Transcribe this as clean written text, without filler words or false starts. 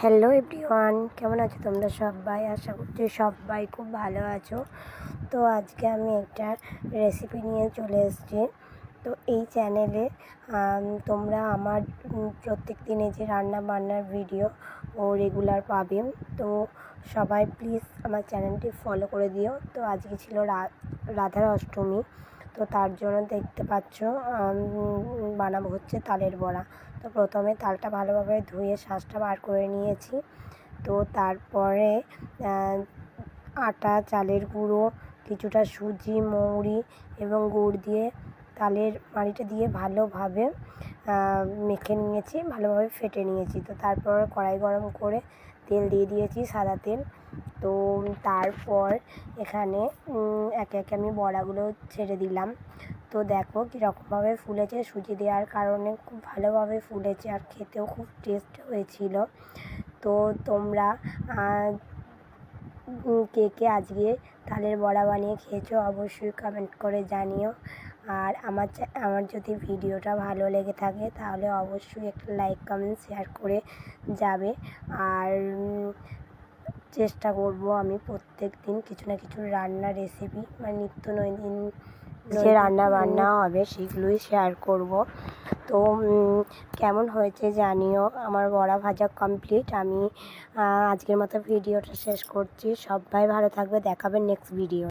Hello everyone, কেমন আছো তোমরা সবাই? আশা করছি সবাই খুব ভালো আছো। তো আজকে আমি একটা রেসিপি নিয়ে চলে এসেছি। তো এই চ্যানেলে তোমরা আমার প্রত্যেক দিনে যে রান্না বান্নার ভিডিও রেগুলার পাবে। তো সবাই প্লিজ আমার চ্যানেলটি ফলো করে দিও। তো আজকে ছিল রাধার অষ্টমী, তো তার জন্য দেখতে পাচ্ছ বানাবো হচ্ছে তালের বড়া। তো প্রথমে তালটা ভালোভাবে ধুয়ে শাঁসটা বার করে নিয়েছি। তো তারপরে আটা, চালের গুঁড়ো, কিছুটা সুজি, মৌরি এবং গুড় দিয়ে তালের মাড়িটা দিয়ে ভালোভাবে মেখে নিয়েছি, ভালোভাবে ফেটে নিয়েছি। তো তারপর কড়াই গরম করে তেল দিয়ে দিয়েছি, সাদা তেল। তো তারপর এখানে একে একে আমি বড়াগুলো ছেড়ে দিলাম। তো দেখো কীরকমভাবে ফুলেছে, সুজি দেওয়ার কারণে খুব ভালোভাবে ফুলেছে আর খেতেও খুব টেস্ট হয়েছিল। তো তোমরা কে কে আজকে তালের বড়া বানিয়ে খেয়েছো অবশ্যই কমেন্ট করে জানিও। আর আমার যদি ভিডিওটা ভালো লেগে থাকে তাহলে অবশ্যই একটা লাইক, কমেন্ট, শেয়ার করে যাবে। আর চেষ্টা করব আমি প্রত্যেক দিন কিছু না কিছু রান্নার রেসিপি মানে নিত্য নৈদিন যে রান্না বান্না হবে সেগুলোই শেয়ার করব। তো কেমন হয়েছে জানিও। আমার বড়া ভাজা কমপ্লিট। আমি আজকের মতো ভিডিওটা শেষ করছি। সবাই ভালো থাকবে, দেখাবে নেক্সট ভিডিও।